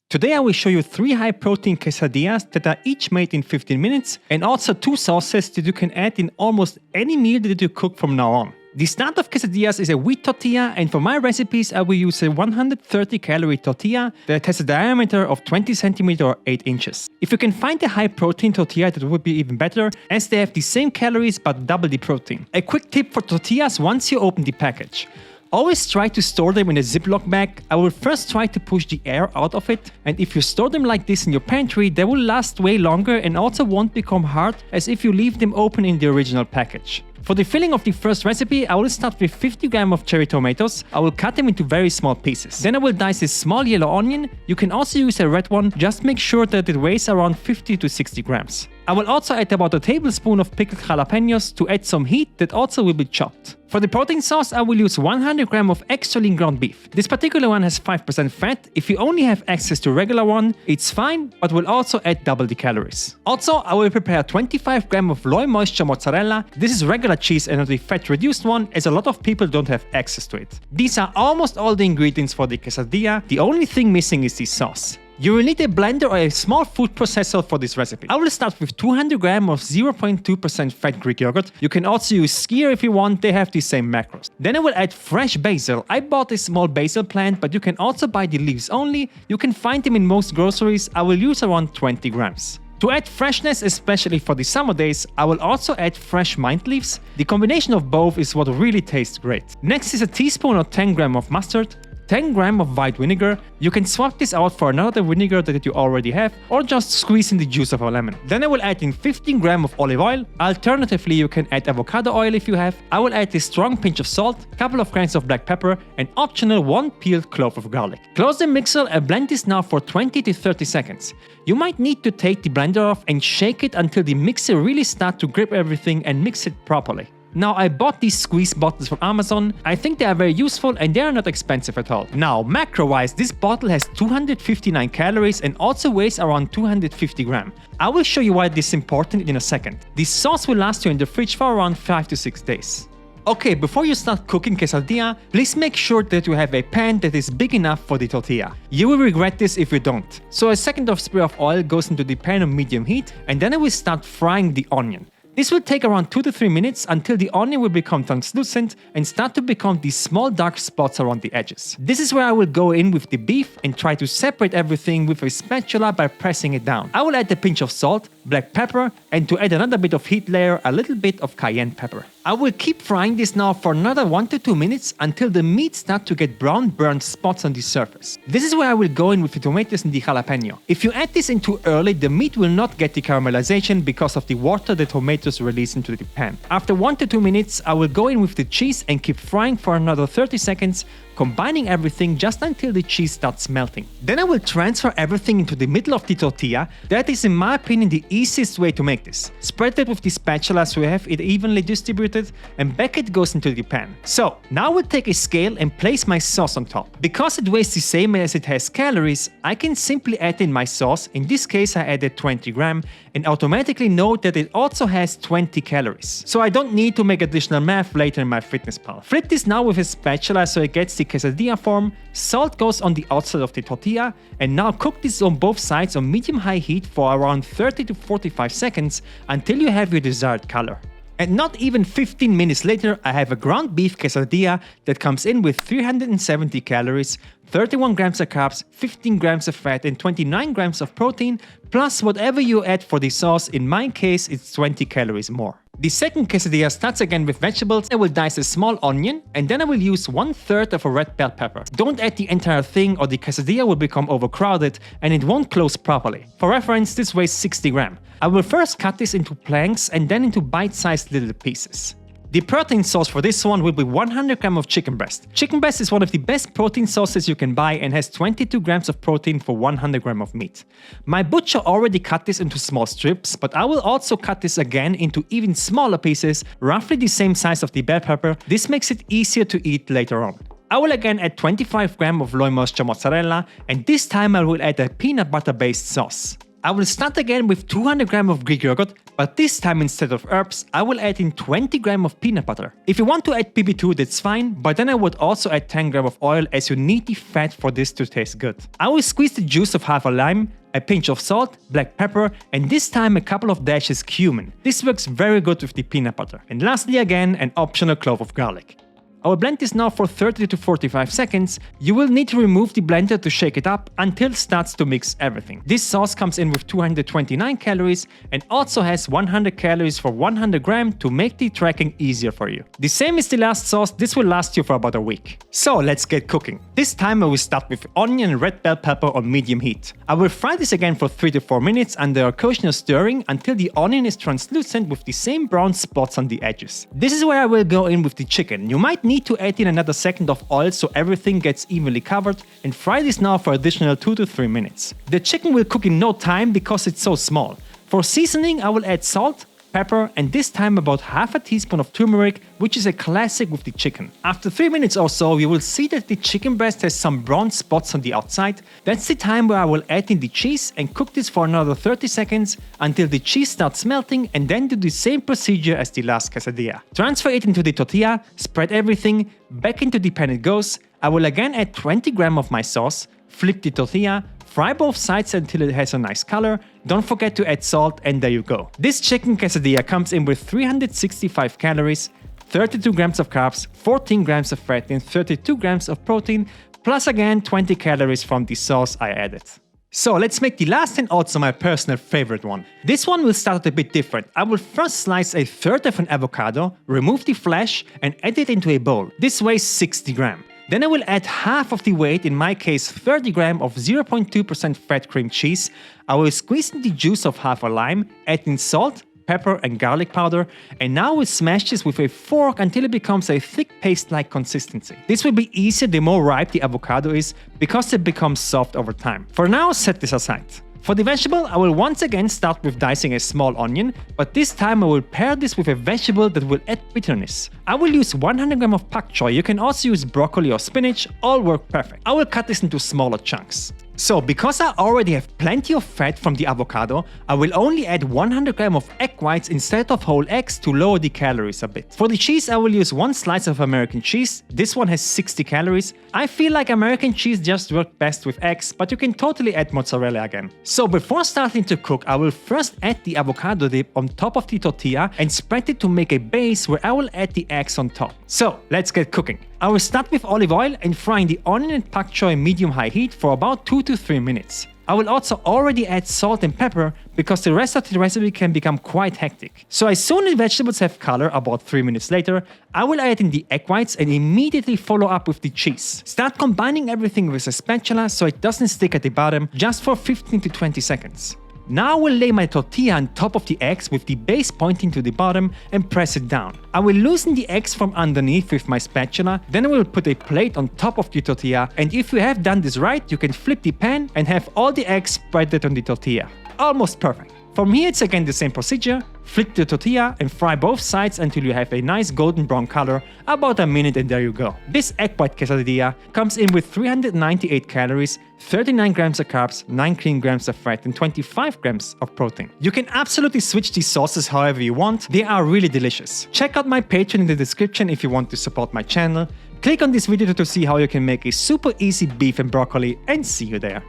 Today I will show you 3 high-protein quesadillas that are each made in 15 minutes and also 2 sauces that you can add in almost any meal that you cook from now on. The start of quesadillas is a wheat tortilla, and for my recipes I will use a 130 calorie tortilla that has a diameter of 20 cm or 8 inches. If you can find a high-protein tortilla, that would be even better, as they have the same calories but double the protein. A quick tip for tortillas once you open the package. Always try to store them in a Ziploc bag. I will first try to push the air out of it, and if you store them like this in your pantry, they will last way longer and also won't become hard as if you leave them open in the original package. For the filling of the first recipe, I will start with 50 grams of cherry tomatoes. I will cut them into very small pieces. Then I will dice a small yellow onion. You can also use a red one, just make sure that it weighs around 50 to 60 grams. I will also add about a tablespoon of pickled jalapenos to add some heat that also will be chopped. For the protein sauce, I will use 100 grams of extra lean ground beef. This particular one has 5% fat. If you only have access to regular one, it's fine, but will also add double the calories. Also, I will prepare 25 grams of low moisture mozzarella. This is regular cheese and not the fat reduced one, as a lot of people don't have access to it. These are almost all the ingredients for the quesadilla. The only thing missing is the sauce. You will need a blender or a small food processor for this recipe. I will start with 200 grams of 0.2% fat Greek yogurt. You can also use skyr if you want, they have the same macros. Then I will add fresh basil. I bought a small basil plant, but you can also buy the leaves only. You can find them in most groceries. I will use around 20 grams. To add freshness, especially for the summer days, I will also add fresh mint leaves. The combination of both is what really tastes great. Next is a teaspoon or 10 grams of mustard, 10 grams of white vinegar. You can swap this out for another vinegar that you already have, or just squeeze in the juice of a lemon. Then I will add in 15 grams of olive oil. Alternatively, you can add avocado oil if you have. I will add a strong pinch of salt, couple of grains of black pepper, and optional 1 peeled clove of garlic. Close the mixer and blend this now for 20 to 30 seconds. You might need to take the blender off and shake it until the mixer really starts to grip everything and mix it properly. Now, I bought these squeeze bottles from Amazon. I think they are very useful and they are not expensive at all. Now, macro-wise, this bottle has 259 calories and also weighs around 250 grams. I will show you why this is important in a second. This sauce will last you in the fridge for around 5 to 6 days. Okay, before you start cooking quesadilla, please make sure that you have a pan that is big enough for the tortilla. You will regret this if you don't. So a second of spray of oil goes into the pan on medium heat, and then I will start frying the onion. This will take around 2 to 3 minutes until the onion will become translucent and start to become these small dark spots around the edges. This is where I will go in with the beef and try to separate everything with a spatula by pressing it down. I will add a pinch of salt, black pepper, and to add another bit of heat layer, a little bit of cayenne pepper. I will keep frying this now for another 1 to 2 minutes until the meat starts to get brown burnt spots on the surface. This is where I will go in with the tomatoes and the jalapeno. If you add this in too early, the meat will not get the caramelization because of the water the tomatoes release into the pan. After 1 to 2 minutes, I will go in with the cheese and keep frying for another 30 seconds, combining everything just until the cheese starts melting. Then I will transfer everything into the middle of the tortilla. That is, in my opinion, the easiest way to make this. Spread it with the spatula so you have it evenly distributed, and back it goes into the pan. So now I will take a scale and place my sauce on top. Because it weighs the same as it has calories, I can simply add in my sauce. In this case I added 20 grams and automatically note that it also has 20 calories. So I don't need to make additional math later in my fitness pal. Flip this now with a spatula so it gets the quesadilla form. Salt goes on the outside of the tortilla, and now cook this on both sides on medium-high heat for around 30 to 45 seconds until you have your desired color. And not even 15 minutes later, I have a ground beef quesadilla that comes in with 370 calories, 31 grams of carbs, 15 grams of fat, and 29 grams of protein, plus whatever you add for the sauce. In my case, it's 20 calories more. The second quesadilla starts again with vegetables. I will dice a small onion, and then I will use 1/3 of a red bell pepper. Don't add the entire thing or the quesadilla will become overcrowded and it won't close properly. For reference, this weighs 60 grams. I will first cut this into planks and then into bite-sized little pieces. The protein sauce for this one will be 100 grams of chicken breast. Chicken breast is one of the best protein sauces you can buy and has 22 grams of protein for 100 grams of meat. My butcher already cut this into small strips, but I will also cut this again into even smaller pieces, roughly the same size of the bell pepper. This makes it easier to eat later on. I will again add 25 grams of low moisture mozzarella, and this time I will add a peanut butter based sauce. I will start again with 200 grams of Greek yogurt, but this time instead of herbs, I will add in 20 grams of peanut butter. If you want to add PP2, that's fine, but then I would also add 10 grams of oil as you need the fat for this to taste good. I will squeeze the juice of half a lime, a pinch of salt, black pepper, and this time a couple of dashes cumin. This works very good with the peanut butter. And lastly again, an optional clove of garlic. I will blend this now for 30 to 45 seconds. You will need to remove the blender to shake it up until it starts to mix everything. This sauce comes in with 229 calories and also has 100 calories for 100 grams to make the tracking easier for you. The same as the last sauce, this will last you for about a week. So let's get cooking. This time I will start with onion and red bell pepper on medium heat. I will fry this again for 3 to 4 minutes under occasional stirring until the onion is translucent with the same brown spots on the edges. This is where I will go in with the chicken. You might need to add in another second of oil so everything gets evenly covered, and fry this now for additional 2 to 3 minutes. The chicken will cook in no time because it's so small. For seasoning I will add salt, pepper, and this time about half a teaspoon of turmeric, which is a classic with the chicken. After 3 minutes or so you will see that the chicken breast has some brown spots on the outside. That's the time where I will add in the cheese and cook this for another 30 seconds until the cheese starts melting, and then do the same procedure as the last quesadilla. Transfer it into the tortilla, spread everything, back into the pan it goes. I will again add 20 grams of my sauce, flip the tortilla, fry both sides until it has a nice color. Don't forget to add salt, and there you go. This chicken quesadilla comes in with 365 calories, 32 grams of carbs, 14 grams of fat and 32 grams of protein, plus again 20 calories from the sauce I added. So let's make the last and also my personal favorite one. This one will start a bit different. I will first slice a third of an avocado, remove the flesh and add it into a bowl. This weighs 60 grams. Then I will add half of the weight, in my case 30 grams of 0.2% fat cream cheese. I will squeeze in the juice of half a lime, add in salt, pepper and garlic powder, and now we'll smash this with a fork until it becomes a thick paste-like consistency. This will be easier the more ripe the avocado is because it becomes soft over time. For now, set this aside. For the vegetable, I will once again start with dicing a small onion, but this time I will pair this with a vegetable that will add bitterness. I will use 100 grams of pak choi. You can also use broccoli or spinach, all work perfect. I will cut this into smaller chunks. So, because I already have plenty of fat from the avocado, I will only add 100 grams of egg whites instead of whole eggs to lower the calories a bit. For the cheese, I will use 1 slice of American cheese. This one has 60 calories. I feel like American cheese just works best with eggs, but you can totally add mozzarella again. So before starting to cook, I will first add the avocado dip on top of the tortilla and spread it to make a base where I will add the eggs on top. So let's get cooking. I will start with olive oil and frying the onion and pak choi medium-high heat for about 2 to 3 minutes. I will also already add salt and pepper because the rest of the recipe can become quite hectic. So as soon as vegetables have color, about 3 minutes later, I will add in the egg whites and immediately follow up with the cheese. Start combining everything with a spatula so it doesn't stick at the bottom, just for 15 to 20 seconds. Now I will lay my tortilla on top of the eggs with the base pointing to the bottom and press it down. I will loosen the eggs from underneath with my spatula, then I will put a plate on top of the tortilla, and if you have done this right, you can flip the pan and have all the eggs spread on the tortilla. Almost perfect. From here it's again the same procedure. Flip the tortilla and fry both sides until you have a nice golden brown color, about a minute, and there you go. This egg white quesadilla comes in with 398 calories, 39 grams of carbs, 19 grams of fat and 25 grams of protein. You can absolutely switch these sauces however you want, they are really delicious. Check out my Patreon in the description if you want to support my channel. Click on this video to see how you can make a super easy beef and broccoli, and see you there.